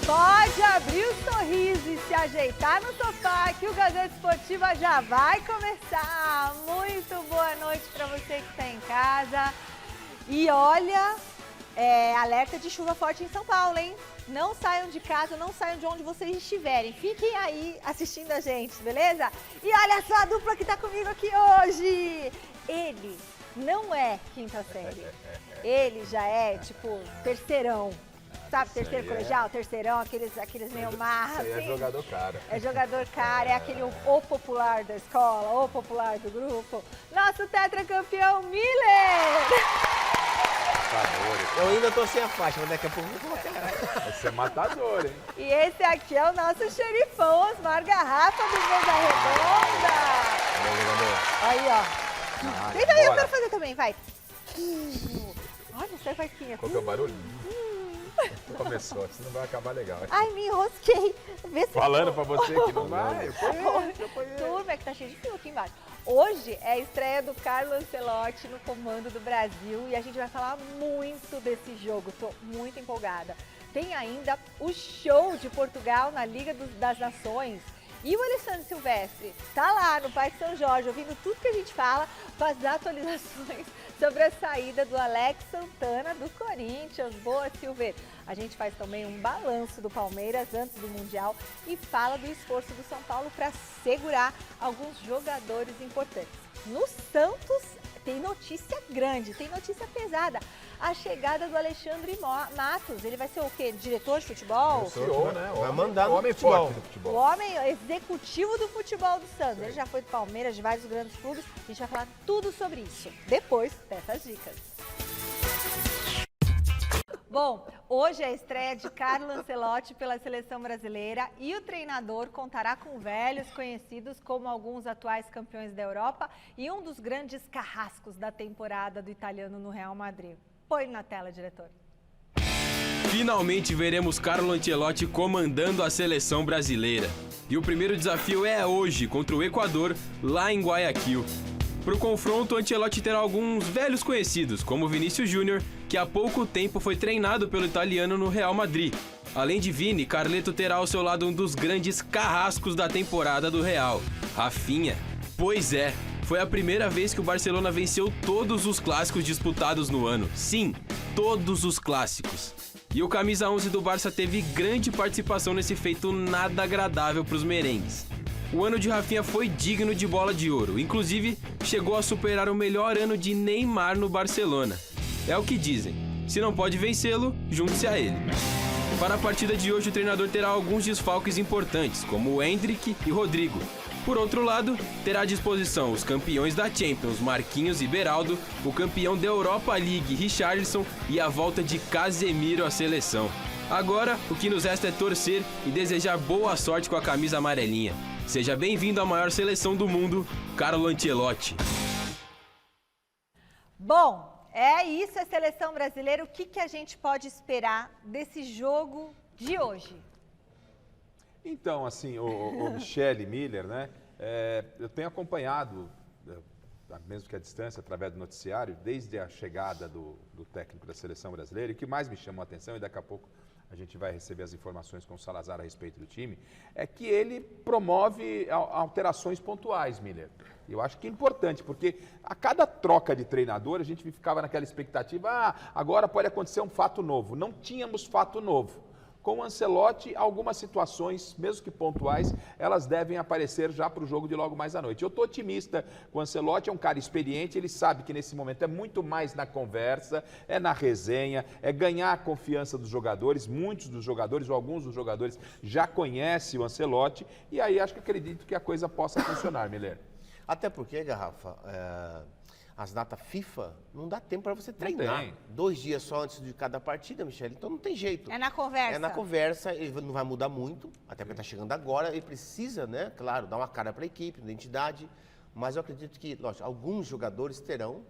Pode abrir o sorriso e se ajeitar no sofá que o Gazeta Esportiva já vai começar. Muito boa noite para você que está em casa. E olha, alerta de chuva forte em São Paulo, hein? Não saiam de casa, não saiam de onde vocês estiverem. Fiquem aí assistindo a gente, beleza? E olha só a dupla que está comigo aqui hoje. Ele não é quinta série. Ele já é, tipo, terceirão. Sabe, terceiro colegial, terceirão, aqueles meio marra, assim. É jogador cara. É jogador cara, é aquele o popular da escola, o popular do grupo. Nosso tetracampeão Miller! Eu ainda tô sem a faixa, mas daqui a pouco eu vou colocar. Vai ser matador, hein? E esse aqui é o nosso xerifão, Osmar Garrafa do Mesa Redonda. Aí, ó. Tenta aí, eu quero fazer também, vai. Olha, você faz quinha. Qual que é o barulhinho? Começou, senão vai acabar legal. Ai, me enrosquei. Vê se Falando pra você que não vai. Turma, é que tá cheio de fio aqui embaixo. Hoje é a estreia do Carlo Ancelotti no comando do Brasil e a gente vai falar muito desse jogo. Tô muito empolgada. Tem ainda o show de Portugal na Liga das Nações. E o Alexandre Silvestre tá lá no Parque São Jorge, ouvindo tudo que a gente fala, com as atualizações sobre a saída do Alex Santana do Corinthians. Boa, Silver! A gente faz também um balanço do Palmeiras antes do Mundial e fala do esforço do São Paulo para segurar alguns jogadores importantes. No Santos tem notícia grande, tem notícia pesada. A chegada do Alexandre Matos, ele vai ser o quê? Diretor de futebol? O CEO, né? Vai mandar o homem no futebol. forte do futebol. O homem executivo do futebol do Santos. Ele já foi do Palmeiras, de vários grandes clubes. A gente vai falar tudo sobre isso depois dessas dicas. Bom, hoje é a estreia de Carlo Ancelotti pela seleção brasileira e o treinador contará com velhos conhecidos como alguns atuais campeões da Europa e um dos grandes carrascos da temporada do italiano no Real Madrid. Põe na tela, diretor. Finalmente veremos Carlo Ancelotti comandando a seleção brasileira. E o primeiro desafio é hoje, contra o Equador, lá em Guayaquil. Para o confronto, Ancelotti terá alguns velhos conhecidos, como Vinícius Júnior, que há pouco tempo foi treinado pelo italiano no Real Madrid. Além de Vini, Carleto terá ao seu lado um dos grandes carrascos da temporada do Real, Rafinha. Pois é, foi a primeira vez que o Barcelona venceu todos os clássicos disputados no ano. Sim, todos os clássicos. E o camisa 11 do Barça teve grande participação nesse feito nada agradável para os merengues. O ano de Rafinha foi digno de bola de ouro, inclusive chegou a superar o melhor ano de Neymar no Barcelona. É o que dizem, se não pode vencê-lo, junte-se a ele. Para a partida de hoje o treinador terá alguns desfalques importantes, como o Endrick e Rodrigo. Por outro lado, terá à disposição os campeões da Champions, Marquinhos e Beraldo, o campeão da Europa League, Richarlison, e a volta de Casemiro à seleção. Agora, o que nos resta é torcer e desejar boa sorte com a camisa amarelinha. Seja bem-vindo à maior seleção do mundo, Carlo Ancelotti. Bom, é isso, a seleção brasileira. O que a gente pode esperar desse jogo de hoje? Então, assim, o Michele Miller, né? Eu tenho acompanhado, mesmo que à distância, através do noticiário, desde a chegada do técnico da seleção brasileira, e o que mais me chamou a atenção, e daqui a pouco a gente vai receber as informações com o Salazar a respeito do time, é que ele promove alterações pontuais, Miller. Eu acho que é importante, porque a cada troca de treinador, a gente ficava naquela expectativa, agora pode acontecer um fato novo. Não tínhamos fato novo. Com o Ancelotti, algumas situações, mesmo que pontuais, elas devem aparecer já para o jogo de logo mais à noite. Eu estou otimista com o Ancelotti, é um cara experiente, ele sabe que nesse momento é muito mais na conversa, é na resenha, é ganhar a confiança dos jogadores. Muitos dos jogadores, ou alguns dos jogadores, já conhecem o Ancelotti, e aí acredito que a coisa possa funcionar, Miller. Até porque, Garrafa, as datas FIFA, não dá tempo para você treinar. Tem. 2 dias só antes de cada partida, Michele, então não tem jeito. É na conversa. É na conversa, ele não vai mudar muito, até porque está chegando agora, ele precisa, né, claro, dar uma cara para a equipe, identidade, mas eu acredito que, lógico, alguns jogadores terão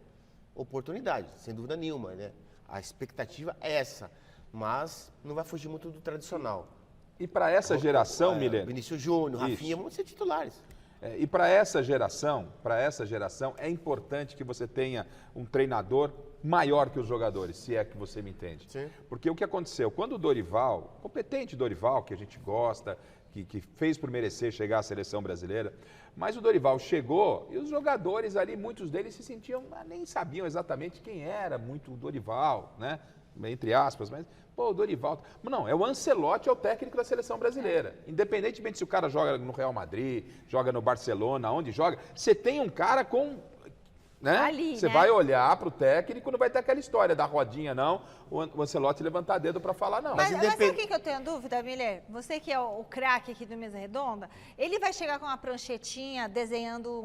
oportunidade, sem dúvida nenhuma, né? A expectativa é essa, mas não vai fugir muito do tradicional. E para essa geração, Miller... Vinícius Júnior, Rafinha, vão ser titulares. E para essa geração, é importante que você tenha um treinador maior que os jogadores, se é que você me entende. Sim. Porque o que aconteceu? Quando o Dorival, competente Dorival, que a gente gosta, que fez por merecer chegar à seleção brasileira, mas o Dorival chegou e os jogadores ali, muitos deles se sentiam, nem sabiam exatamente quem era muito o Dorival, né? Entre aspas, mas, pô, o Dorival... Não, é o Ancelotti, é o técnico da seleção brasileira. Independentemente se o cara joga no Real Madrid, joga no Barcelona, onde joga, você tem um cara com... Né? Ali, Você né? vai olhar para o técnico, não vai ter aquela história da rodinha, não. O Ancelotti levantar dedo para falar, não. Mas sabe o que eu tenho dúvida, Miller? Você que é o craque aqui do Mesa Redonda, ele vai chegar com uma pranchetinha desenhando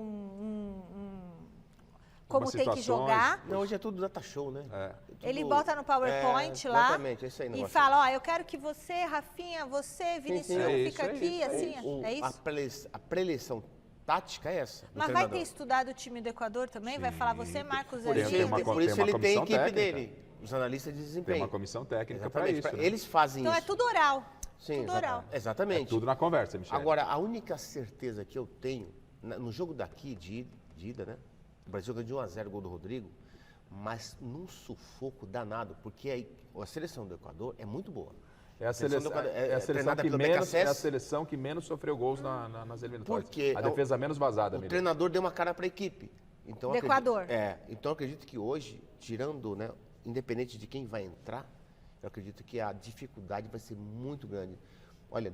como Umas tem que situações. jogar. Não, hoje é tudo data show, né? É. Tudo- Ele bota no PowerPoint lá Exatamente, é isso aí. e negócio. fala, ó, eu quero que você, Rafinha, você, Vinicius, É fica isso, aqui, é assim, O- é isso? A preleção tática é essa. do Mas vai treinador. ter estudado o time do Equador também? Vai falar, você, Marcos, Por ali. isso tem uma Por isso tem uma ele tem a comissão equipe técnica. dele, os analistas de desempenho. Tem uma comissão técnica para Exatamente, isso. né? Eles fazem Então é isso. tudo oral. Sim, tudo oral. Exatamente. É tudo na conversa, Michel. Agora, a única certeza que eu tenho, no jogo daqui, de ida, né? O Brasil ganhou de 1-0 o gol do Rodrigo, mas num sufoco danado, porque a seleção do Equador é muito boa. É a seleção seleção, do Equador é a seleção treinada que pelo menos, BKSS. é a seleção que menos sofreu gols nas eliminatórias. Porque a defesa menos vazada, o Miriam. treinador deu uma cara para a equipe. Então, Do Equador. Então eu acredito que hoje, tirando, né, independente de quem vai entrar, eu acredito que a dificuldade vai ser muito grande. Olha,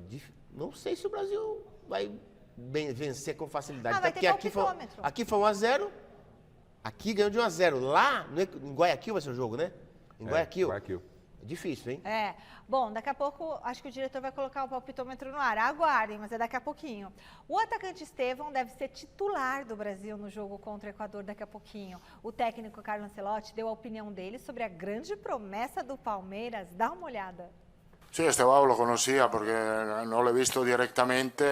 não sei se o Brasil vai vencer com facilidade. Ah, vai Até ter porque palpitômetro. aqui foi 1-0, aqui ganhou de 1-0. Lá, em Guayaquil vai ser o jogo, né? Em Guayaquil. Guayaquil. É difícil, hein? É. Bom, daqui a pouco acho que o diretor vai colocar o palpitômetro no ar. Aguardem, mas é daqui a pouquinho. O atacante Estevão deve ser titular do Brasil no jogo contra o Equador daqui a pouquinho. O técnico Carlo Ancelotti deu a opinião dele sobre a grande promessa do Palmeiras. Dá uma olhada. Sí, Estebao lo conocía porque no lo he visto directamente,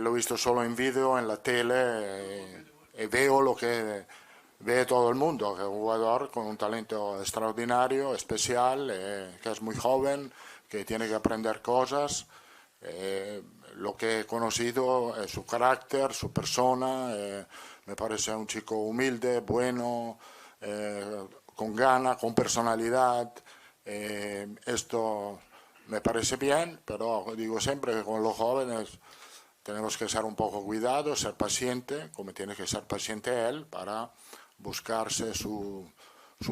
lo he visto solo en vídeo, en la tele, y veo lo que ve todo el mundo, que es un jugador con un talento extraordinario, especial, que es muy joven, que tiene que aprender cosas. Lo que he conocido es su carácter, su persona, me parece un chico humilde, bueno, con gana, con personalidad. Esto me parece bien, pero digo siempre que con los jóvenes tenemos que ser un poco cuidados, ser paciente, como tiene que ser paciente él, para buscarse su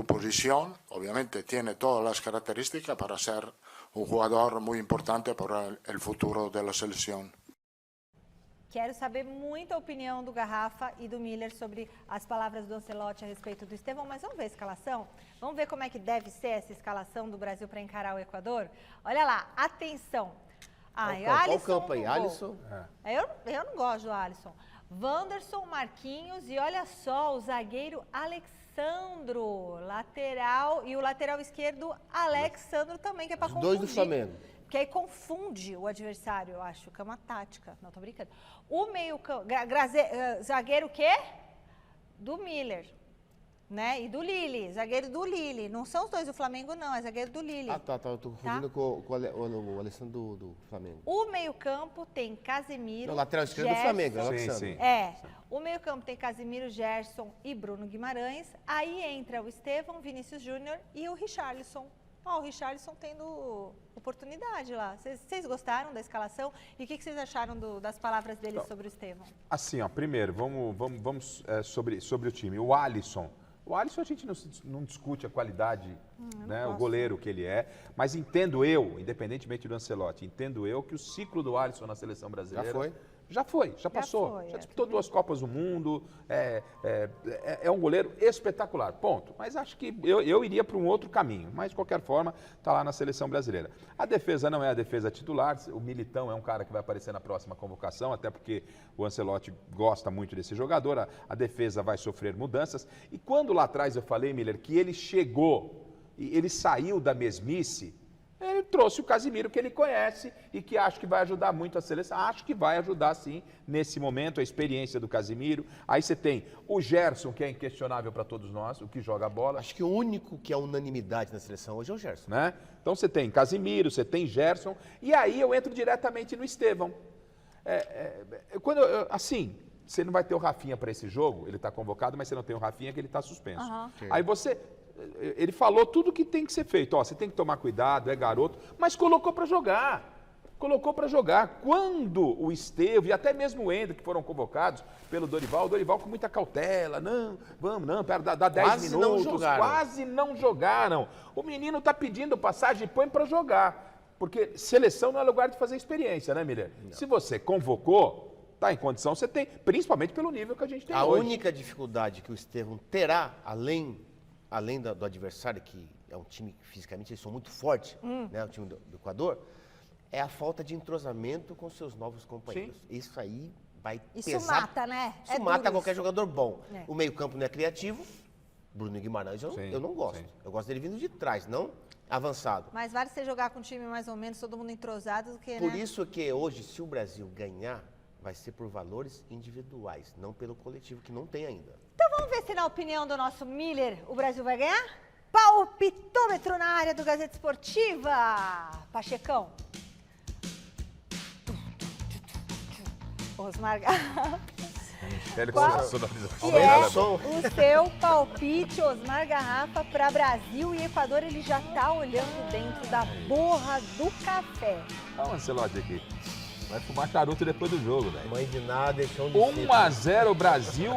posición. Obviamente tiene todas las características para ser un jugador muy importante para el futuro de la selección. Quero saber muito a opinião do Garrafa e do Miller sobre as palavras do Ancelotti a respeito do Estevão, mas vamos ver a escalação? Vamos ver como é que deve ser essa escalação do Brasil para encarar o Equador? Olha lá, atenção! Ai, Olha o Alisson campo aí, no gol. Alisson. Eu não gosto do Alisson. Wanderson, Marquinhos e olha só, o zagueiro Alexandro, lateral, e o lateral esquerdo Alexandro também, que é para Os confundir. dois do Flamengo. Que aí confunde o adversário, eu acho, que é uma tática. Não, tô brincando. O meio zagueiro o quê? Do Miller, né? E do Lille, zagueiro do Lille. Não são os dois do Flamengo, não, é zagueiro do Lille. Ah, tá. Eu tô confundindo com o Alessandro do Flamengo. O meio-campo tem Casemiro. Não, lateral esquerdo do Gerson. Flamengo, é o Sim, Alexandre. sim. É. O meio-campo tem Casemiro, Gerson e Bruno Guimarães. Aí entra o Estevão, Vinícius Júnior e o Richarlison. Ó, o Richarlison tendo oportunidade lá. Vocês gostaram da escalação? E o que vocês acharam das palavras dele sobre o Estevão? Assim, ó, primeiro, vamos sobre o time. O Alisson a gente não discute a qualidade, né, o goleiro que ele é, mas entendo eu, independentemente do Ancelotti, entendo eu que o ciclo do Alisson na seleção brasileira... Já foi? Já passou. foi, Já disputou 2 Copas do Mundo, é um goleiro espetacular, ponto. Mas acho que eu iria para um outro caminho, mas de qualquer forma está lá na seleção brasileira. A defesa não é a defesa titular, o Militão é um cara que vai aparecer na próxima convocação, até porque o Ancelotti gosta muito desse jogador, a defesa vai sofrer mudanças. E quando lá atrás eu falei, Miller, que ele chegou e ele saiu da mesmice, ele trouxe o Casemiro que ele conhece e que acho que vai ajudar muito a seleção. Acho que vai ajudar sim, nesse momento, a experiência do Casemiro. Aí você tem o Gerson, que é inquestionável para todos nós, o que joga a bola. Acho que o único que é unanimidade na seleção hoje é o Gerson. Né? Então você tem Casemiro, você tem Gerson, e aí eu entro diretamente no Estevão. Assim, você não vai ter o Rafinha para esse jogo, ele está convocado, mas você não tem o Rafinha que ele está suspenso. Aí ele falou tudo que tem que ser feito. Ó, você tem que tomar cuidado, é garoto, mas colocou para jogar. Colocou para jogar. Quando o Estevão e até mesmo o Ender, que foram convocados pelo Dorival, o Dorival com muita cautela, não, vamos, não, pera, dá 10 Quase minutos, não jogaram. quase não jogaram. O menino está pedindo passagem, põe para jogar. Porque seleção não é lugar de fazer experiência, né, Miller? Não. Se você convocou, tá em condição, você tem, principalmente pelo nível que a gente tem A hoje. única dificuldade que o Estevão terá, além do adversário, que é um time que fisicamente eles são muito fortes, né, o time do Equador, é a falta de entrosamento com seus novos companheiros. Sim. Isso aí vai pesar. Isso mata, né? Isso mata duro qualquer isso. jogador bom. É. O meio-campo não é criativo. Bruno Guimarães eu não gosto. Sim. Eu gosto dele vindo de trás, não avançado. Mas vale você jogar com um time mais ou menos, todo mundo entrosado, do que, Por né? isso que hoje, se o Brasil ganhar, vai ser por valores individuais, não pelo coletivo, que não tem ainda. Então vamos ver se na opinião do nosso Miller o Brasil vai ganhar? Palpitômetro na área do Gazeta Esportiva. Pachecão. Osmar Garrafa. Qual que é o seu palpite, Osmar Garrafa, para Brasil e Equador? Ele já está olhando dentro da borra do café. Olha o Ancelotti aqui. Vai fumar charuto depois do jogo, velho. Mãe de nada, chão de 1-0 Brasil,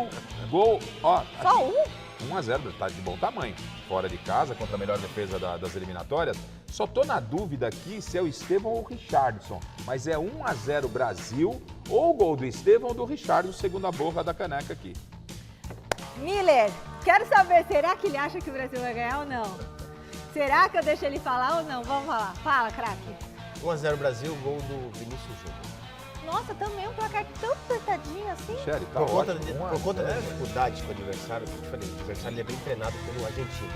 gol. Ó, Só um? 1-0, tá de bom tamanho. Fora de casa, contra a melhor defesa das eliminatórias. Só tô na dúvida aqui se é o Estevão ou o Richarlison. Mas é 1-0 Brasil, ou o gol do Estevão ou do Richarlison, segundo a borra da caneca aqui. Miller, quero saber, será que ele acha que o Brasil vai ganhar ou não? Será que eu deixo ele falar ou não? Vamos falar. Fala, craque. 1-0 Brasil, gol do Vinícius Júnior. Nossa, também um placar tão apertadinho assim. Michele, tá Por conta, ótimo. por conta da dificuldade com o adversário, como eu falei, o adversário ele é bem treinado pelo argentino.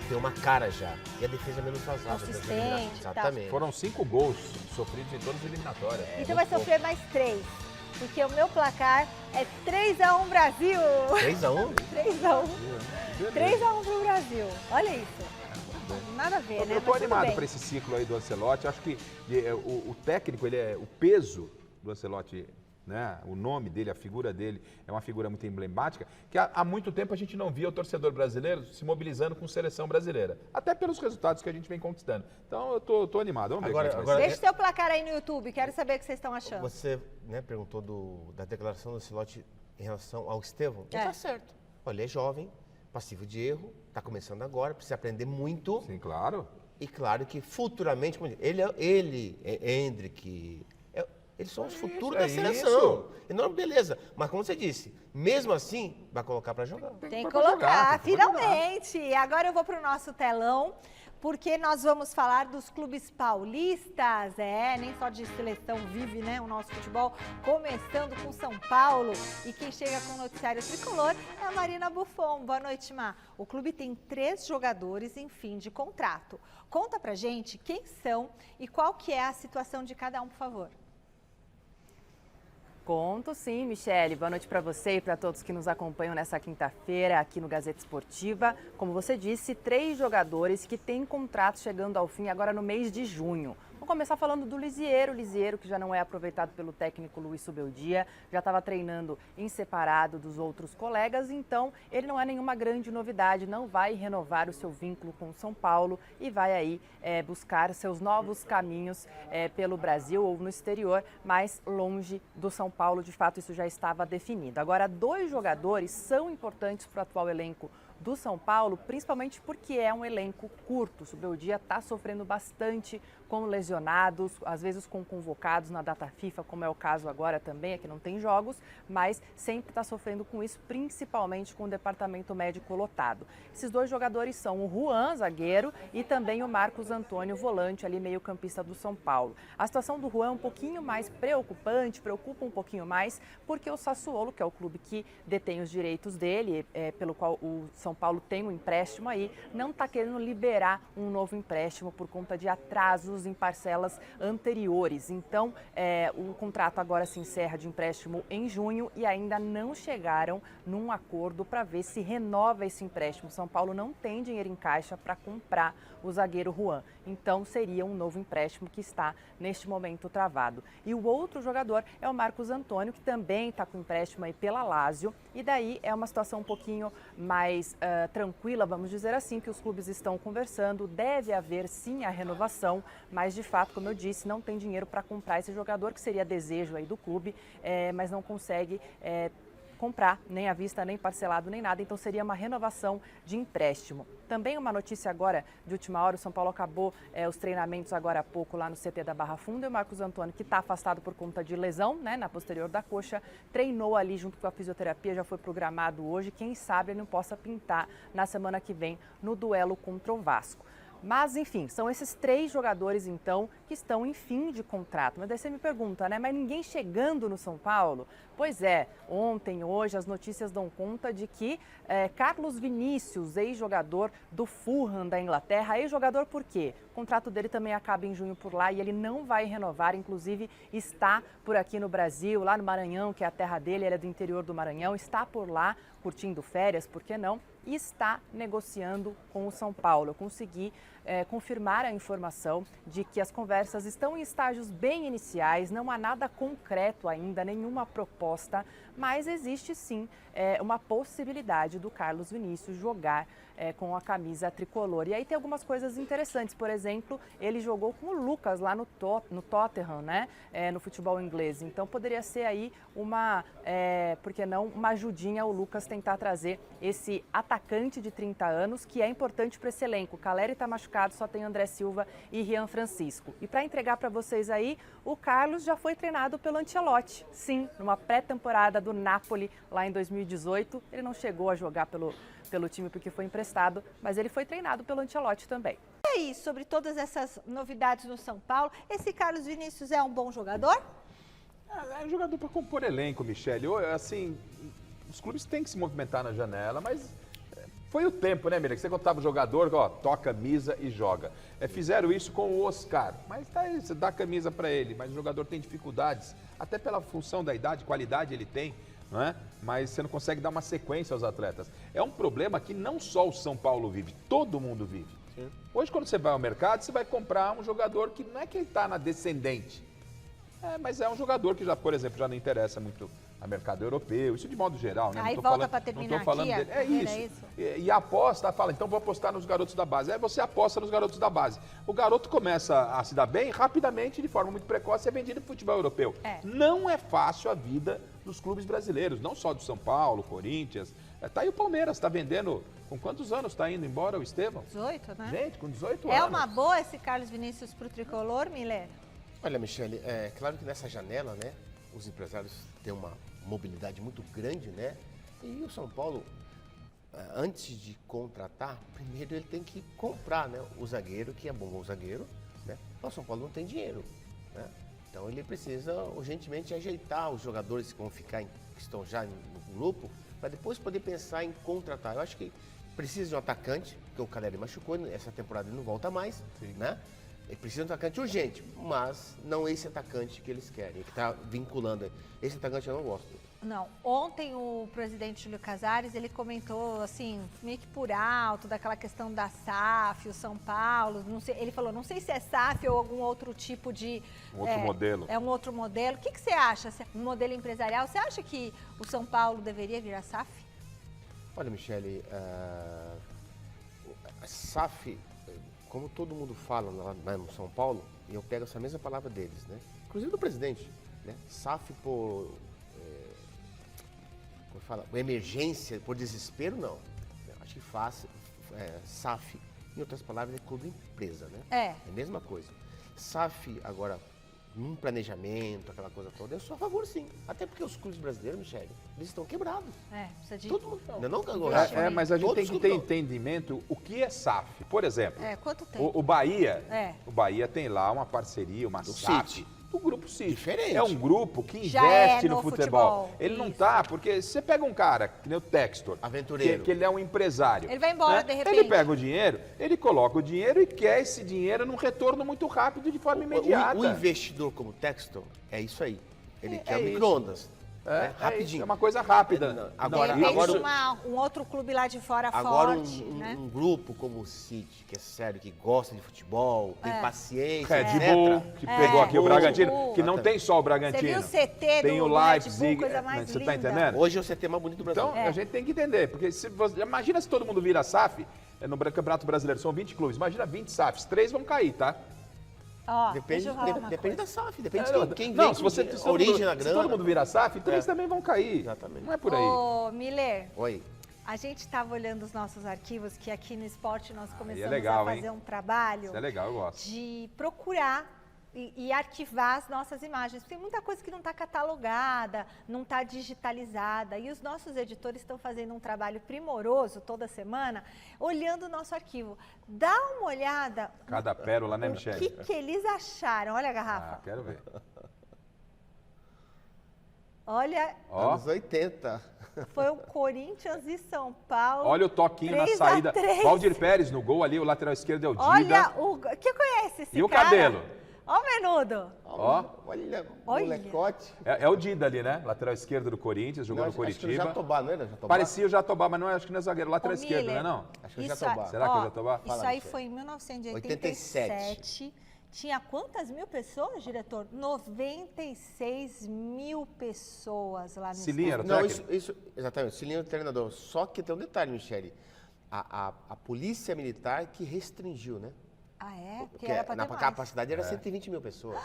Tem uma cara já. E a defesa é menos vazada. Consistente, Exatamente. Foram 5 gols sofridos em todas as eliminatórias. Então vai sofrer mais 3. Porque o meu placar é 3-1 Brasil. 3-1? 3-1. 3-1 pro Brasil. Olha isso. Nada a ver, né? Eu tô Mas tudo animado bem. para esse ciclo aí do Ancelotti. Acho que o técnico, o peso do Ancelotti, né? O nome dele, a figura dele é uma figura muito emblemática, que há muito tempo a gente não via o torcedor brasileiro se mobilizando com seleção brasileira. Até pelos resultados que a gente vem conquistando. Então eu tô animado. Vamos ver Agora- como é que vai agora- ser. Deixa seu placar aí no YouTube, quero saber o que vocês estão achando. Você perguntou da declaração do Ancelotti em relação ao Estevão. É. Tá certo. Olha, ele é jovem, passivo de erro, está começando agora, precisa aprender muito. Sim, claro. E claro que futuramente, como ele Hendrick, eles são os futuros da é seleção. Não, beleza. Mas como você disse, mesmo assim, vai colocar para jogar. Tem que pôr pra colocar, jogar, tem que pôr pra finalmente. Agora eu vou para o nosso telão, porque nós vamos falar dos clubes paulistas. Nem só de seleção vive, né, o nosso futebol, começando com São Paulo. E quem chega com o noticiário tricolor é a Marina Buffon. Boa noite, Má. O clube tem 3 jogadores em fim de contrato. Conta pra gente quem são e qual que é a situação de cada um, por favor. Conto sim, Michele. Boa noite para você e para todos que nos acompanham nessa quinta-feira aqui no Gazeta Esportiva. Como você disse, 3 jogadores que têm contrato chegando ao fim agora no mês de junho. Vamos começar falando do Lisiero, que já não é aproveitado pelo técnico Luiz Subeldia, já estava treinando em separado dos outros colegas, então ele não é nenhuma grande novidade, não vai renovar o seu vínculo com o São Paulo e vai aí buscar seus novos caminhos pelo Brasil ou no exterior, mas longe do São Paulo, de fato isso já estava definido. Agora, 2 jogadores são importantes para o atual elenco do São Paulo, principalmente porque é um elenco curto. O Subeldia está sofrendo bastante com lesionados, às vezes com convocados na data FIFA, como é o caso agora também, aqui não tem jogos, mas sempre está sofrendo com isso, principalmente com o departamento médico lotado. Esses 2 jogadores são o Juan, zagueiro, e também o Marcos Antônio, volante, ali meio-campista do São Paulo. A situação do Juan é um pouquinho mais preocupante, preocupa um pouquinho mais, porque o Sassuolo, que é o clube que detém os direitos dele, pelo qual o São São Paulo tem um empréstimo aí, não está querendo liberar um novo empréstimo por conta de atrasos em parcelas anteriores. Então, o contrato agora se encerra de empréstimo em junho e ainda não chegaram num acordo para ver se renova esse empréstimo. São Paulo não tem dinheiro em caixa para comprar o zagueiro Juan. Então, seria um novo empréstimo que está, neste momento, travado. E o outro jogador é o Marcos Antônio, que também está com empréstimo aí pela Lazio. E daí é uma situação um pouquinho mais tranquila, vamos dizer assim, que os clubes estão conversando. Deve haver, sim, a renovação, mas, de fato, como eu disse, não tem dinheiro para comprar esse jogador, que seria desejo aí do clube, mas não consegue comprar, nem à vista, nem parcelado, nem nada. Então, seria uma renovação de empréstimo. Também uma notícia agora de última hora, o São Paulo acabou os treinamentos agora há pouco lá no CT da Barra Funda. E o Marcos Antônio, que está afastado por conta de lesão, né, na posterior da coxa, treinou ali junto com a fisioterapia, já foi programado hoje. Quem sabe ele não possa pintar na semana que vem no duelo contra o Vasco. Mas, enfim, são esses 3 jogadores, então, que estão em fim de contrato. Mas daí você me pergunta, né? Mas ninguém chegando no São Paulo? Pois é, ontem, hoje, as notícias dão conta de que Carlos Vinícius, ex-jogador do Fulham da Inglaterra, ex-jogador por quê? O contrato dele também acaba em junho por lá e ele não vai renovar, inclusive está por aqui no Brasil, lá no Maranhão, que é a terra dele, ele é do interior do Maranhão, está por lá curtindo férias, por que não? E está negociando com o São Paulo. Eu consegui confirmar a informação de que as conversas estão em estágios bem iniciais, não há nada concreto ainda, nenhuma proposta, mas existe sim uma possibilidade do Carlos Vinícius jogar com a camisa tricolor. E aí tem algumas coisas interessantes, por exemplo, ele jogou com o Lucas lá no Tottenham, né? No futebol inglês. Então poderia ser aí por que não, uma ajudinha o Lucas tentar trazer esse atacante de 30 anos, que é importante para esse elenco. Caleri está machucado, só tem André Silva e Rian Francisco. E para entregar para vocês aí, o Carlos já foi treinado pelo Ancelotti. Sim, numa pré-temporada do Napoli lá em 2018. Ele não chegou a jogar pelo time porque foi emprestado, mas ele foi treinado pelo Ancelotti também. E aí, sobre todas essas novidades no São Paulo, esse Carlos Vinícius é um bom jogador? É um jogador para compor elenco, Michele. Assim, os clubes têm que se movimentar na janela, mas foi o tempo, né, Miriam? Que você contava o jogador, toca a camisa e joga. Fizeram isso com o Oscar, mas tá aí, você dá a camisa para ele, mas o jogador tem dificuldades, até pela função da idade, qualidade ele tem, não é? Mas você não consegue dar uma sequência aos atletas. É um problema que não só o São Paulo vive, todo mundo vive. Sim. Hoje, quando você vai ao mercado, você vai comprar um jogador que não é que ele está na descendente, mas é um jogador que já, por exemplo, já não interessa muito a mercado europeu, isso de modo geral, né? Aí volta para terminar aqui, dele. É isso. E a aposta, fala, então vou apostar nos garotos da base. Aí você aposta nos garotos da base. O garoto começa a se dar bem, rapidamente, de forma muito precoce, é vendido no futebol europeu. Não é fácil a vida dos clubes brasileiros, não só do São Paulo, Corinthians. Tá aí o Palmeiras, está vendendo. Com quantos anos está indo embora o Estevão? 18, né? Gente, com 18 anos. É uma boa esse Carlos Vinícius para o tricolor, Miller? Olha, Michele, é claro que nessa janela, né, os empresários têm uma mobilidade muito grande, né? E o São Paulo, antes de contratar, primeiro ele tem que comprar, né, o zagueiro, que é bom zagueiro, né? O São Paulo não tem dinheiro, né? Então ele precisa urgentemente ajeitar os jogadores que vão ficar, que estão já no grupo, para depois poder pensar em contratar. Eu acho que precisa de um atacante, porque o Caleri machucou, essa temporada ele não volta mais, né? Ele precisa de um atacante urgente, mas não esse atacante que eles querem, que está vinculando. Esse atacante eu não gosto. Não. Ontem o presidente Júlio Casares, ele comentou assim, meio que por alto, daquela questão da SAF, o São Paulo, não sei, ele falou, não sei se é SAF ou algum outro tipo de... Um outro modelo. É um outro modelo. O que você acha? Um modelo empresarial, você acha que o São Paulo deveria virar SAF? Olha, Michele, a SAF... Como todo mundo fala lá no São Paulo, e eu pego essa mesma palavra deles, né? Inclusive do presidente, né? SAF por emergência, por desespero, não. Acho que SAF, em outras palavras, é clube empresa, né? É a mesma coisa. SAF, agora, num planejamento, aquela coisa toda, eu sou a favor, sim. Até porque os clubes brasileiros, Michele, eles estão quebrados. Precisa de... Todo mundo não. Mas a gente tem que ter entendimento o que é SAF. Por exemplo, quanto tempo? O Bahia tem lá uma parceria, uma SAF, do Grupo City. Diferente. É um grupo que Já é investe no no futebol. futebol. Ele não Isso. tá, porque se você pega um cara, que nem o Textor, Aventureiro. que ele é um empresário. Ele vai embora, né? de repente. Ele pega o dinheiro, ele coloca o dinheiro e quer esse dinheiro num retorno muito rápido, de forma imediata. O investidor como Textor é isso aí. Ele quer isso. micro-ondas. É, Rapidinho. É uma coisa rápida. Não, De agora- repente, agora- um outro clube lá de fora Agora forte, né? um grupo como o City, que é sério, que gosta de futebol, tem paciência, Red etc. Bull, que pegou aqui o Bull. Bragantino, Red Bull. que não tem só o Bragantino. Você viu o CT tem do o Red Bull, Leipzig, coisa mais você tá linda. entendendo? Hoje é o CT mais bonito do Brasil. Então, a gente tem que entender, porque se você, imagina se todo mundo vira SAF, no Campeonato Brasileiro são 20 clubes, imagina 20 SAFs, 3 vão cair, tá? Ó, Depende, deixa eu falar uma depende coisa. da SAF, depende Não, de quem não, vem, se você a se todo origem mundo- da se grana. todo mundo virar SAF, 3 também vão cair. Exatamente. Não é por aí. Ô, Miller, Oi. a gente estava olhando os nossos arquivos, que aqui no esporte nós começamos legal, a fazer hein? um trabalho Isso é legal, eu gosto. de procurar e arquivar as nossas imagens. Tem muita coisa que não está catalogada, não está digitalizada. E os nossos editores estão fazendo um trabalho primoroso toda semana, olhando o nosso arquivo. Dá uma olhada Cada pérola, né, o Michele? que eles acharam. Olha a Ah, garrafa. quero ver. Olha, Ó, Anos 80. foi o Corinthians e São Paulo. olha o toquinho na 3 a saída. 3. Valdir Pérez no gol ali, o lateral esquerdo é o Dida. Olha, que conhece esse E o cara? cabelo? Ó o menudo. Ó. Olha, Olha. molecote. É o Dida ali, né? Lateral esquerdo do Corinthians, jogou Não, no acho que o Curitiba. Jatobá, não era Jatobá? Parecia o Jatobá, mas não é, acho que não é zagueiro, lateral Ô, esquerdo, Miller, não é não? Acho que é isso Jatobá. aí- Será que é o ó, Jatobá? Isso Fala, aí Michele. foi em 1987. Tinha quantas mil pessoas, diretor? 96 mil pessoas lá no Cilinho era o Não, técnico? isso, exatamente. Cilinho é o treinador. Só que tem um detalhe, Michele. A polícia militar que restringiu, né? Ah, é? Porque Porque era pra na ter mais. capacidade era 120 mil pessoas.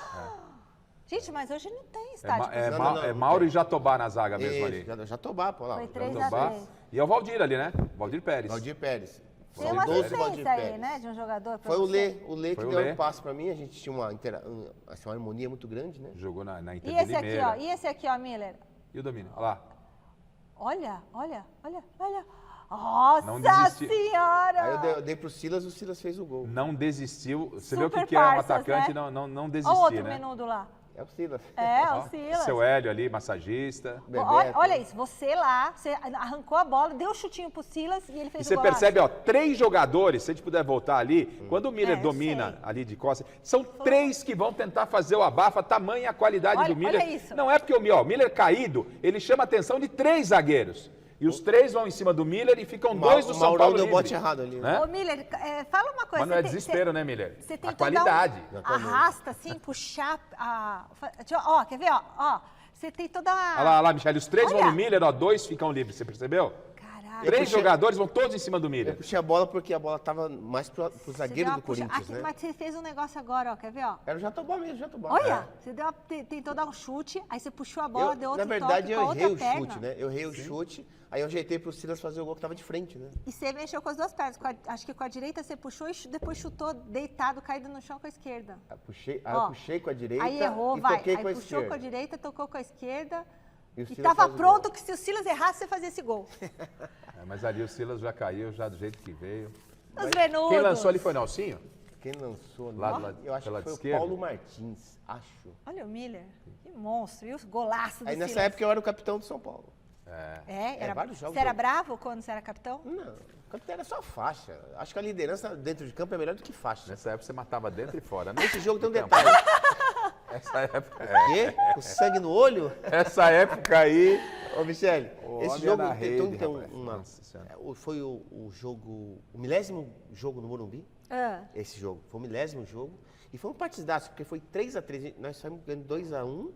Gente, mas hoje não tem estádio. Não, Mauro não e Jatobá na zaga mesmo ali. Jatobá, pô lá. Foi 3 a Jatobá. 3. E é o Valdir ali, né? Valdir Pérez. Valdir Pérez. Tem uma Saudoso Valdir assistência aí, Pérez. né, de um jogador. pra Foi o você. Lê que Foi o deu Lê. um passo pra mim. A gente tinha uma harmonia muito grande, né? Jogou na Inter E de esse aqui, Limeira. ó. E esse aqui, ó, Miller? E o domínio? Olha lá. Olha. Nossa Não desistiu. senhora! Aí eu dei pro Silas, o Silas fez o gol. Não desistiu. Você vê o Super que é um parças, atacante né? não Olha desistir, o outro né? menudo lá. É o Silas. É, Ó, o Silas. Seu Hélio ali, massagista. Olha isso, você lá, você arrancou a bola, deu um chutinho pro Silas e ele E fez o você gol. percebe, ó, 3 jogadores, se a gente puder voltar ali, quando o Miller eu domina sei. ali de costas, são 3 que vão tentar fazer o abafa, tamanha a qualidade Olha- do Miller. olha isso. Não é porque o Miller caído, ele chama a atenção de 3 zagueiros. E os 3 vão em cima do Miller e ficam 2 do O São Maurão Paulo deu livre. bote errado ali. Né? Ô, Miller, fala uma coisa. Mas não é você tem- desespero, né, Miller? Você tem A que qualidade. dar arrasta assim, puxar ó, quer ver, ó, você tem toda a... Olha lá, Michele, os 3 vão Olha. no Miller, ó, 2 ficam livres, você percebeu? Caralho. 3 puxei- jogadores vão todos em cima do Eu Miller. puxei a bola porque a bola tava mais pro Você zagueiro deu do uma puxa- Corinthians, Aqui, né? Mas você fez um negócio agora, ó, quer ver, ó? Era o Jatobá mesmo, Jatobá. Olha, você tentou dar um chute, aí você puxou a bola, deu outro Na verdade, toque eu com a errei outra o perna. chute, né? Eu errei o chute, aí eu ajeitei pro Silas fazer o gol que tava de frente, né? E você mexeu com as duas pernas. Acho que com a direita você puxou e depois chutou deitado, caído no chão com a esquerda. Aí eu Ó, puxei com a direita Aí errou, e vai. toquei Aí com a puxou esquerda. com a direita, tocou com a esquerda. E o E Silas tava faz o pronto gol. que se o Silas errasse, você fazia esse gol. Mas ali o Silas já caiu, já do jeito que veio. Os menudos. Quem lançou ali foi o Nelsinho? Quem lançou? Lá Lá, do- eu acho pela que foi esquerda? o Paulo Martins, acho. Olha o Miller, que monstro. E os golaços do Aí nessa Silas. época eu era o capitão do São Paulo. Era, vários jogos você era eu- bravo quando você era capitão? Não, o capitão era só faixa. Acho que a liderança dentro de campo é melhor do que faixa. Nessa época você matava dentro e fora, né? Nesse jogo tem um Campo. detalhe. Essa época, Quê? O sangue no olho? essa época aí. Ô, Michele, O esse homem jogo é na rede, tem rapaz. uma... Nossa Senhora. Foi o jogo, o milésimo jogo no Morumbi, Ah, esse jogo. Foi o milésimo jogo. E foi um partidaço, porque foi 3-3. Nós saímos ganhando 2-1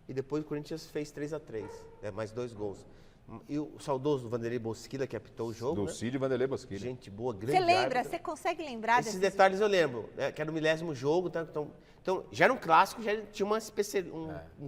e depois o Corinthians fez 3-3, mais 2 gols. E o saudoso Vanderlei Bosquila, que apitou o jogo, Do né? Cídio Vanderlei Bosquilha. Gente boa, grande você lembra? árbitro. Você consegue lembrar Esses desses... detalhes eu lembro, né, que era o milésimo jogo, tá? Então, já era um clássico, já tinha um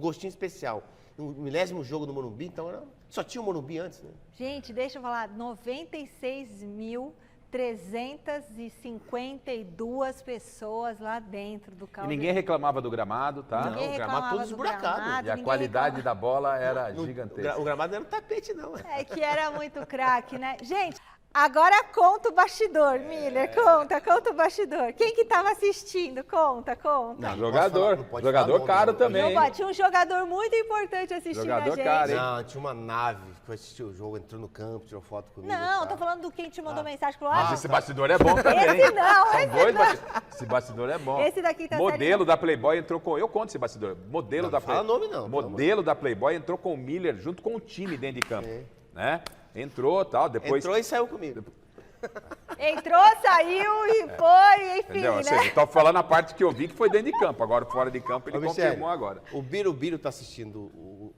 gostinho especial. Um milésimo jogo no Morumbi, então só tinha o Morumbi antes, né? Gente, deixa eu falar, 96.352 pessoas lá dentro do E Caldeirão. ninguém reclamava do gramado, tá? Não, Ninguém o gramado reclamava todo do esburacado. gramado, E a ninguém qualidade reclamava. da bola era O gigantesca. gramado não era um tapete, não. É que era muito craque, né? Gente, Agora conta o bastidor, Miller, conta o bastidor. Quem que tava assistindo? Conta. Não Jogador, não pode jogador falar nome, caro não. também. Não, tinha um jogador muito importante assistindo Jogador a gente. caro, hein? Não, tinha uma nave que foi assistir o jogo, entrou no campo, tirou foto comigo. Não, tá? tô falando do quem te mandou mensagem, falou, Mas ah, esse bastidor é bom também. esse não, São esse dois não. Esse bastidor é bom. Esse daqui tá sério, Modelo não. da Playboy entrou com... Eu conto esse bastidor. Modelo Não, da não fala Playboy. nome não, pelo Modelo da Playboy entrou com o Miller junto com o time dentro de campo. Né? Entrou, tal, depois... Entrou e saiu comigo. Entrou, saiu e foi, enfim, Entendeu? Ou né? seja, eu tô falando a parte que eu vi que foi dentro de campo. Agora, fora de campo, ele Ô, Michele, confirmou agora. O Birubiru tá assistindo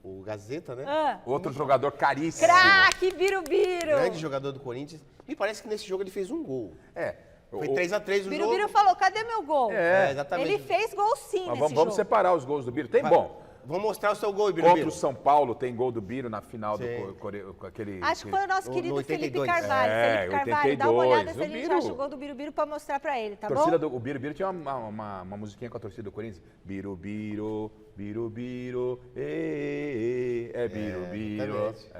o Gazeta, né? Ah, Outro jogador caríssimo. craque, Birubiru. Grande jogador do Corinthians. Me parece que nesse jogo ele fez um gol. É. Foi 3x3 o Birubiru jogo. falou, cadê meu gol? É, exatamente. Ele fez gol sim Mas nesse vamos jogo. separar os gols do Biro. Tem bom. Vamos mostrar o seu gol, Contra Birubiru. o São Paulo, tem gol do Biro na final do Sim. com aquele... Acho que foi o nosso No querido Felipe 82. Carvalho. É, Felipe Carvalho, dá uma 82. olhada se O a gente Biru. acha o gol do Birubiru pra mostrar pra ele, tá torcida bom? O Birubiru tinha uma musiquinha com a torcida do Corinthians. Birubiru, Birubiru, é Birubiru. exatamente.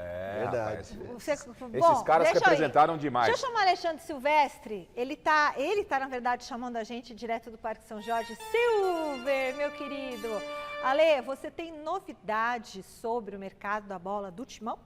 Rapaz, Verdade. esses caras deixa eu ir. representaram demais. Deixa eu chamar Alexandre Silvestre. Ele tá, na verdade, chamando a gente direto do Parque São Jorge. Silver, meu querido. Ale, você tem novidades sobre o mercado da bola do Timão?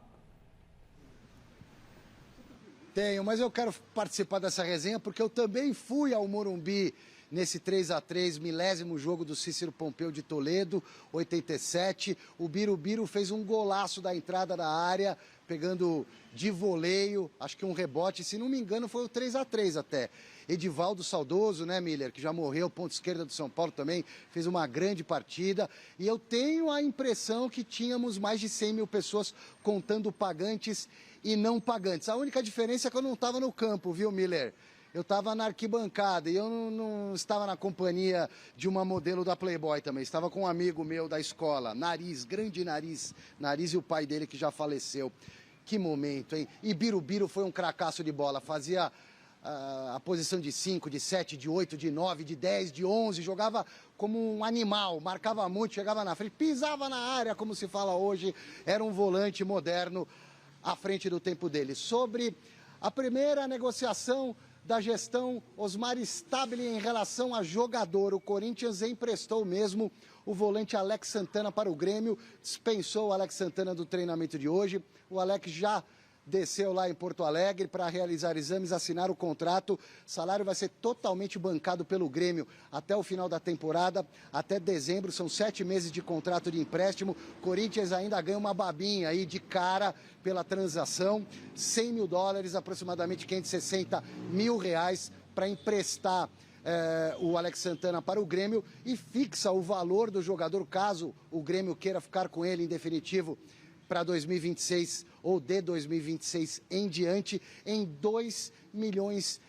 Tenho, mas eu quero participar dessa resenha porque eu também fui ao Morumbi nesse 3x3, milésimo jogo do Cícero Pompeu de Toledo, 87. O Birubiru fez um golaço da entrada da área, pegando de voleio, acho que um rebote, se não me engano foi o 3x3 até. Edivaldo Saudoso, né, Miller, que já morreu, ponta esquerda do São Paulo também, fez uma grande partida. E eu tenho a impressão que tínhamos mais de 100 mil pessoas contando pagantes e não pagantes. A única diferença é que eu não estava no campo, viu, Miller? Eu estava na arquibancada e eu não estava na companhia de uma modelo da Playboy também. Estava com um amigo meu da escola, Nariz, grande Nariz. Nariz e o pai dele que já faleceu. Que momento, hein? E Birubiru foi um cracaço de bola, fazia a posição de 5, de 7, de 8, de 9, de 10, de 11, jogava como um animal, marcava muito, chegava na frente, pisava na área, como se fala hoje, era um volante moderno à frente do tempo dele. Sobre a primeira negociação da gestão Osmar Stabile em relação a jogador, o Corinthians emprestou mesmo o volante Alex Santana para o Grêmio, dispensou o Alex Santana do treinamento de hoje, o Alex já desceu lá em Porto Alegre para realizar exames, assinar o contrato. O salário vai ser totalmente bancado pelo Grêmio até o final da temporada, até dezembro. São 7 meses de contrato de empréstimo. Corinthians ainda ganha uma babinha aí de cara pela transação. $100 mil, aproximadamente R$560 mil para emprestar o Alex Santana para o Grêmio e fixa o valor do jogador, caso o Grêmio queira ficar com ele em definitivo para 2026 ou de 2026 em diante, em $2 milhões,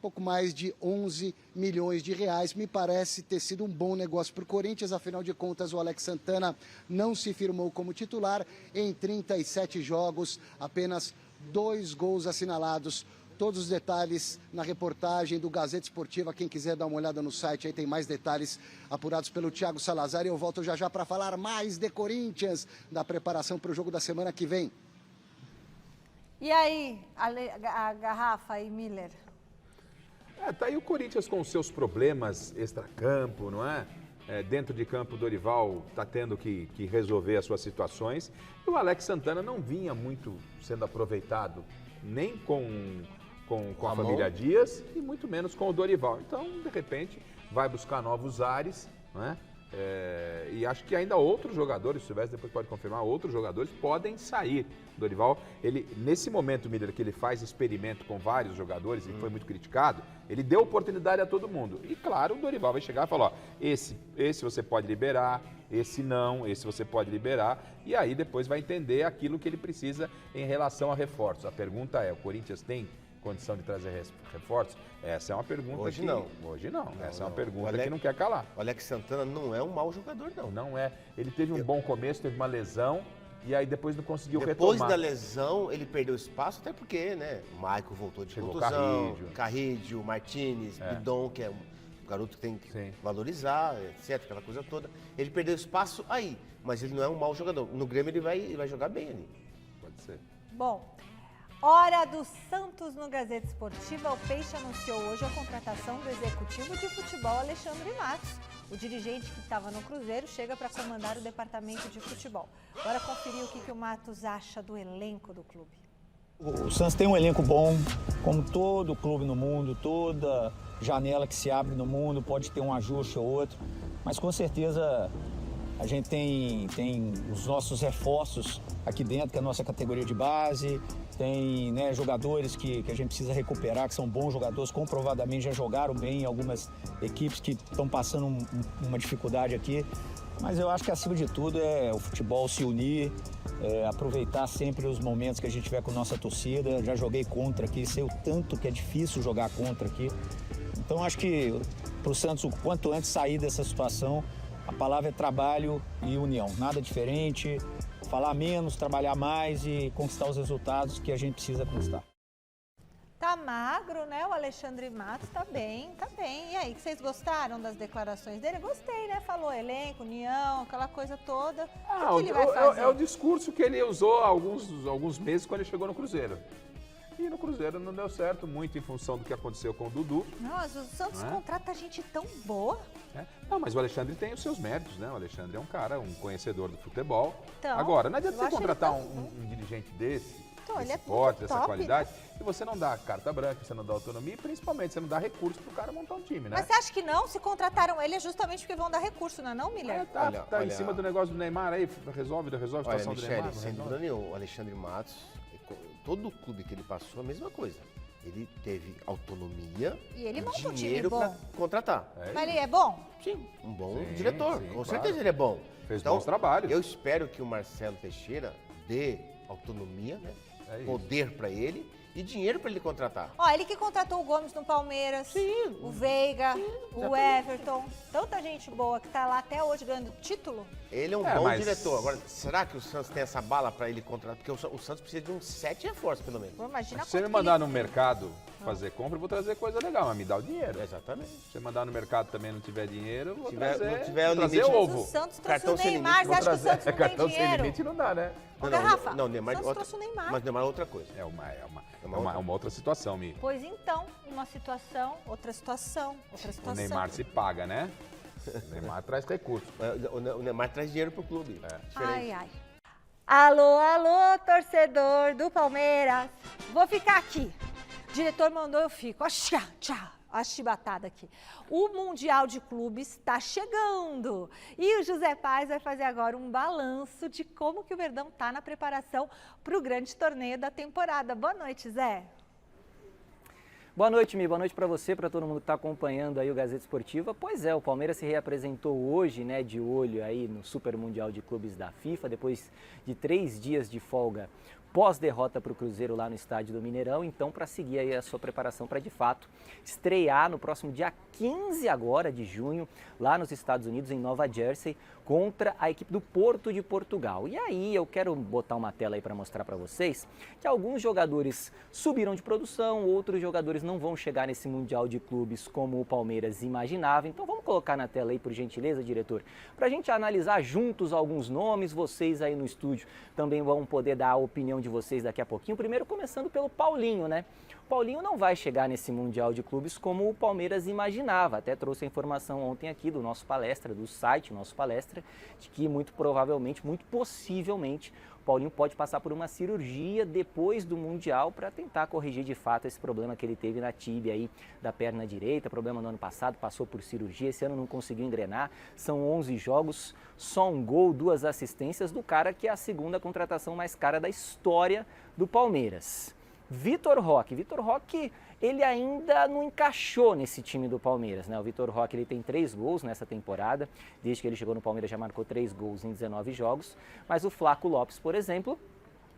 pouco mais de 11 milhões de reais. Me parece ter sido um bom negócio para o Corinthians, afinal de contas o Alex Santana não se firmou como titular em 37 jogos, apenas 2 gols assinalados. Todos os detalhes na reportagem do Gazeta Esportiva. Quem quiser dar uma olhada no site, aí tem mais detalhes apurados pelo Thiago Salazar. E eu volto já para falar mais de Corinthians, da preparação para o jogo da semana que vem. E aí, a Garrafa aí, Miller? Tá aí o Corinthians com os seus problemas extracampo, não é? Dentro de campo, o Dorival está tendo que resolver as suas situações. E o Alex Santana não vinha muito sendo aproveitado, nem com a família Dias e muito menos com o Dorival. Então, de repente, vai buscar novos ares, né? E acho que ainda outros jogadores, se Silvestre depois pode confirmar, outros jogadores podem sair. Dorival, ele, nesse momento, Miller, que ele faz experimento com vários jogadores e foi muito criticado, ele deu oportunidade a todo mundo. E claro, o Dorival vai chegar e falar, ó, esse você pode liberar, esse não, esse você pode liberar, e aí depois vai entender aquilo que ele precisa em relação a reforços. A pergunta é, o Corinthians tem condição de trazer reforços? Essa é uma pergunta Hoje que... não. Hoje não. Essa é uma não. pergunta que não quer calar. O Alex Santana não é um mau jogador, não. Não é. Ele teve um bom começo, teve uma lesão, e aí depois não conseguiu Depois retomar. da lesão, ele perdeu espaço, até porque, né, o Maicon voltou de Chegou contusão, Carrídio, Martínez, Bidon, que é um garoto que tem que valorizar, etc, aquela coisa toda. Ele perdeu espaço aí, mas ele não é um mau jogador. No Grêmio ele vai jogar bem ali. Pode ser. Bom, Hora do Santos no Gazeta Esportiva. O Peixe anunciou hoje a contratação do executivo de futebol Alexandre Matos. O dirigente que estava no Cruzeiro chega para comandar o departamento de futebol. Bora conferir o que o Matos acha do elenco do clube. O Santos tem um elenco bom, como todo clube no mundo, toda janela que se abre no mundo pode ter um ajuste ou outro, mas com certeza a gente tem os nossos reforços aqui dentro, que é a nossa categoria de base, tem, né, jogadores que a gente precisa recuperar, que são bons jogadores, comprovadamente já jogaram bem em algumas equipes que estão passando uma dificuldade aqui. Mas eu acho que, acima de tudo, é o futebol se unir, aproveitar sempre os momentos que a gente tiver com a nossa torcida. Já joguei contra aqui, sei o tanto que é difícil jogar contra aqui. Então, acho que para o Santos, o quanto antes sair dessa situação, a palavra é trabalho e união. Nada diferente, falar menos, trabalhar mais e conquistar os resultados que a gente precisa conquistar. Tá magro, né? O Alexandre Matos tá bem, tá bem. E aí, vocês gostaram das declarações dele? Gostei, né? Falou elenco, união, aquela coisa toda. O que ele vai fazer? É o discurso que ele usou há alguns meses quando ele chegou no Cruzeiro. E no Cruzeiro não deu certo, muito em função do que aconteceu com o Dudu. Nossa, o Santos contrata gente tão boa. Não, mas o Alexandre tem os seus méritos, né? O Alexandre é um cara, um conhecedor do futebol. Então, agora, não adianta eu você acho contratar ele tão um dirigente desse, Então, ele é desse porte, muito dessa top, qualidade, e você não dá carta branca, você não dá autonomia e principalmente você não dá recurso pro cara montar um time, né? Mas você acha que não? Se contrataram ele é justamente porque vão dar recurso, não é não, Miller? Tá em Olha- cima do negócio do Neymar aí, resolve a Olha, situação do Neymar. Michele, não sem resolve? dúvida nenhuma, o Alexandre Matos, todo clube que ele passou, a mesma coisa. Ele teve autonomia E ele monta um time dinheiro bom. para contratar. Mas ele é bom? Sim, um bom Sim, diretor. sim, Com claro. certeza ele é bom. Fez bons trabalhos. Eu espero que o Marcelo Teixeira dê autonomia, né? É isso. Poder para ele e dinheiro para ele contratar. Ó, ele que contratou o Gomes no Palmeiras, o Veiga, o Everton, tanta gente boa que tá lá até hoje ganhando título. Ele é um É, bom mas- diretor. Agora, será que o Santos tem essa bala para ele contratar? Porque o Santos precisa de uns 7 reforços, pelo menos. Pô, imagina Se você me quanto mandar que no mercado fazer compra, eu vou trazer coisa legal, mas me dá o dinheiro. Exatamente. Se você mandar no mercado também não tiver dinheiro, eu vou Tiver- trazer, não tiver vou o trazer limite- ovo. O Santos trouxe Cartão o sem Neymar, limite, você acha que o Santos não tem Cartão sem dinheiro? limite não dá, né? Ô, Garrafa, não, Neymar, o Santos trouxe o Neymar. Mas Neymar é outra coisa. É uma outra situação, Mi. Pois então, uma situação, outra situação, outra O situação. Neymar se paga, né? O Neymar traz recurso. O Neymar traz dinheiro pro clube. Ai, ai. Alô, alô, torcedor do Palmeiras. Vou ficar aqui. O diretor mandou, eu fico. Ó, tchau, tchau. A chibatada aqui. O Mundial de Clubes está chegando. E o José Paz vai fazer agora um balanço de como que o Verdão está na preparação para o grande torneio da temporada. Boa noite, Zé. Boa noite, Mi. Boa noite para você, para todo mundo que está acompanhando aí o Gazeta Esportiva. Pois é, o Palmeiras se reapresentou hoje, né, de olho aí no Super Mundial de Clubes da FIFA, depois de 3 dias de folga pós-derrota para o Cruzeiro lá no estádio do Mineirão. Então, para seguir aí a sua preparação para, de fato, estrear no próximo dia 15 agora de junho, lá nos Estados Unidos, em Nova Jersey, contra a equipe do Porto de Portugal. E aí eu quero botar uma tela aí para mostrar para vocês que alguns jogadores subiram de produção, outros jogadores não vão chegar nesse Mundial de Clubes como o Palmeiras imaginava. Então vamos colocar na tela aí, por gentileza, diretor, para a gente analisar juntos alguns nomes. Vocês aí no estúdio também vão poder dar a opinião de vocês daqui a pouquinho. Primeiro começando pelo Paulinho, né? O Paulinho não vai chegar nesse Mundial de Clubes como o Palmeiras imaginava. Até trouxe a informação ontem aqui do nosso palestra, do site, nosso palestra, de que muito provavelmente, muito possivelmente, o Paulinho pode passar por uma cirurgia depois do Mundial para tentar corrigir de fato esse problema que ele teve na tíbia aí da perna direita. Problema no ano passado, passou por cirurgia, esse ano não conseguiu engrenar. São 11 jogos, só um gol, 2 assistências do cara que é a segunda contratação mais cara da história do Palmeiras. Vitor Roque, ele ainda não encaixou nesse time do Palmeiras, né? O Vitor Roque, ele tem 3 gols nessa temporada, desde que ele chegou no Palmeiras já marcou 3 gols em 19 jogos, mas o Flaco Lopes, por exemplo,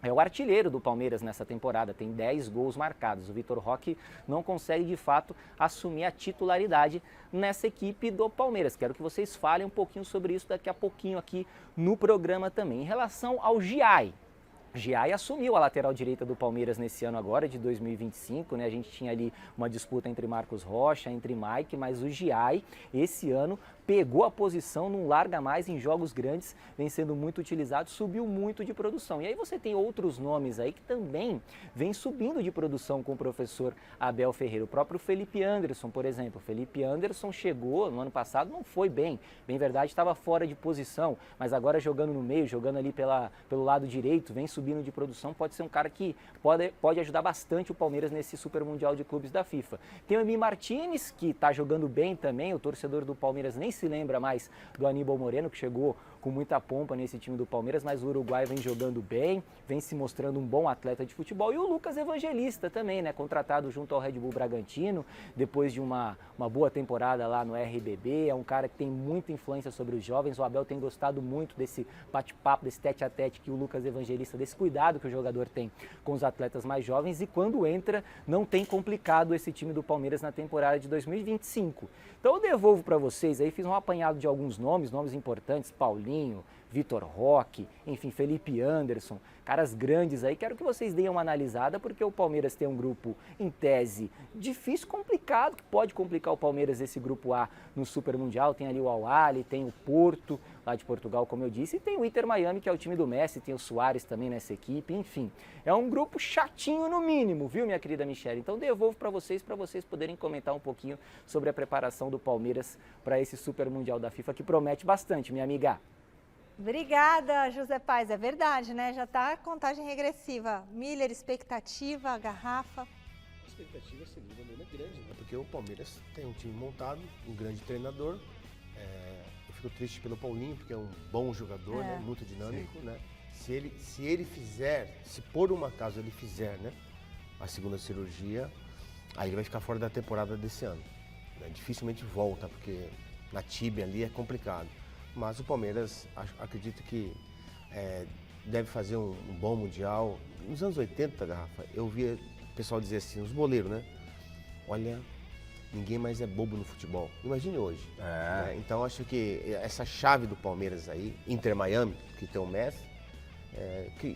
é o artilheiro do Palmeiras nessa temporada, tem 10 gols marcados. O Vitor Roque não consegue, de fato, assumir a titularidade nessa equipe do Palmeiras. Quero que vocês falem um pouquinho sobre isso daqui a pouquinho aqui no programa também. Em relação ao Giai assumiu a lateral direita do Palmeiras nesse ano agora, de 2025, né? A gente tinha ali uma disputa entre Marcos Rocha, entre Mike, mas o Giai, esse ano, pegou a posição, não larga mais em jogos grandes, vem sendo muito utilizado, subiu muito de produção. E aí você tem outros nomes aí que também vem subindo de produção com o professor Abel Ferreira. O próprio Felipe Anderson, por exemplo. Felipe Anderson chegou no ano passado, não foi bem. Bem verdade, estava fora de posição, mas agora jogando no meio, jogando ali pelo lado direito, vem subindo de produção, pode ser um cara que pode ajudar bastante o Palmeiras nesse Super Mundial de Clubes da FIFA. Tem o Emi Martínez, que está jogando bem também, o torcedor do Palmeiras nem se lembra mais do Aníbal Moreno, que chegou com muita pompa nesse time do Palmeiras, mas o Uruguai vem jogando bem, vem se mostrando um bom atleta de futebol. E o Lucas Evangelista também, né, contratado junto ao Red Bull Bragantino, depois de uma boa temporada lá no RBB, é um cara que tem muita influência sobre os jovens. O Abel tem gostado muito desse bate-papo, desse tete-a-tete que o Lucas Evangelista, desse cuidado que o jogador tem com os atletas mais jovens, e quando entra, não tem complicado esse time do Palmeiras na temporada de 2025. Então eu devolvo para vocês aí, fiz um apanhado de alguns nomes importantes, Paulinho, Vitor Roque, enfim, Felipe Anderson, caras grandes aí. Quero que vocês deem uma analisada, porque o Palmeiras tem um grupo, em tese, difícil, complicado, que pode complicar o Palmeiras esse grupo A no Super Mundial. Tem ali o Al-Ahly, tem o Porto, lá de Portugal, como eu disse, e tem o Inter Miami, que é o time do Messi, tem o Suárez também nessa equipe, enfim. É um grupo chatinho no mínimo, viu, minha querida Michele? Então devolvo para vocês poderem comentar um pouquinho sobre a preparação do Palmeiras para esse Super Mundial da FIFA, que promete bastante, minha amiga. Obrigada, José Paz. É verdade, né? Já está a contagem regressiva. Miller, expectativa, Garrafa. A expectativa, sem dúvida, é grande, né? Porque o Palmeiras tem um time montado, um grande treinador. Eu fico triste pelo Paulinho, porque é um bom jogador, né? Muito dinâmico, né? Se ele fizer, se por um acaso ele fizer, né, a segunda cirurgia, aí ele vai ficar fora da temporada desse ano, né? Dificilmente volta, porque na tíbia ali é complicado. Mas o Palmeiras, acredito que deve fazer um bom Mundial. Nos anos 80, Garrafa, eu via o pessoal dizer assim, os boleiros, né? Olha, ninguém mais é bobo no futebol. Imagine hoje. Né? Então, acho que essa chave do Palmeiras aí, Inter Miami, que tem o Messi,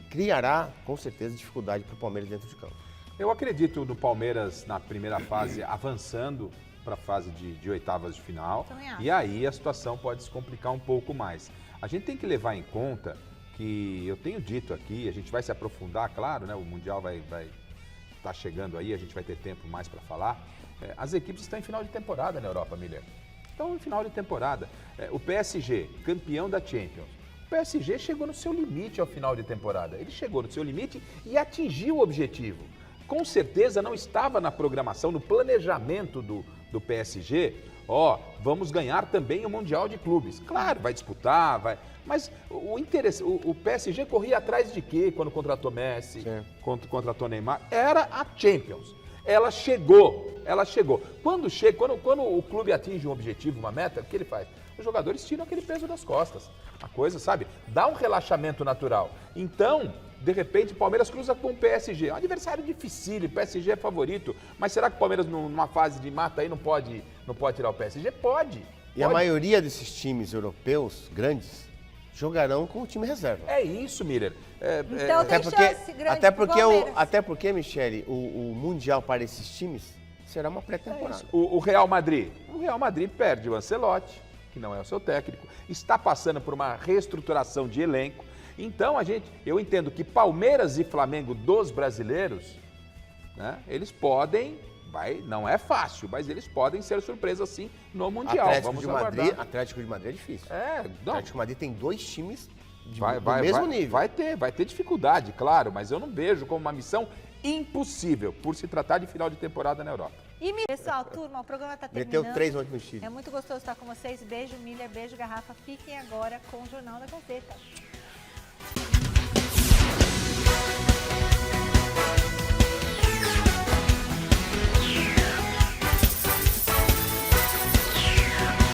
criará, com certeza, dificuldade para o Palmeiras dentro de campo. Eu acredito no Palmeiras, na primeira fase, avançando para a fase de oitavas de final, e aí a situação pode se complicar um pouco mais. A gente tem que levar em conta que, eu tenho dito aqui, a gente vai se aprofundar, claro, né? O Mundial vai estar chegando aí, a gente vai ter tempo mais para falar. As equipes estão em final de temporada na Europa, Miller. Estão em final de temporada. O PSG, campeão da Champions. O PSG chegou no seu limite ao final de temporada. Ele chegou no seu limite e atingiu o objetivo. Com certeza não estava na programação, no planejamento do PSG, vamos ganhar também o Mundial de Clubes. Claro, vai disputar, mas o PSG corria atrás de quê quando contratou Messi, quando contratou Neymar? Era a Champions. Ela chegou. Quando o clube atinge um objetivo, uma meta, o que ele faz? Os jogadores tiram aquele peso das costas. A coisa, sabe, dá um relaxamento natural. Então, de repente, o Palmeiras cruza com o PSG. É um adversário dificílimo, o PSG é favorito. Mas será que o Palmeiras, numa fase de mata aí, não pode tirar o PSG? Pode. E a maioria desses times europeus grandes jogarão com o time reserva. É isso, Miller. Então tem chance grande pro Palmeiras. Até porque, Michele, o Mundial para esses times será uma pré-temporada. O Real Madrid perde o Ancelotti, que não é o seu técnico, está passando por uma reestruturação de elenco. Então, eu entendo que Palmeiras e Flamengo dos brasileiros, né, eles podem, não é fácil, mas eles podem ser surpresa sim no Mundial. Atlético de Madrid é difícil. Atlético de Madrid tem dois times do mesmo nível. Vai ter dificuldade, claro, mas eu não vejo como uma missão impossível, por se tratar de final de temporada na Europa. E, pessoal, turma, o programa está terminando. Meteu 3 ontem no Chile. É muito gostoso estar com vocês. Beijo, Miller, beijo, Garrafa. Fiquem agora com o Jornal da Gazeta.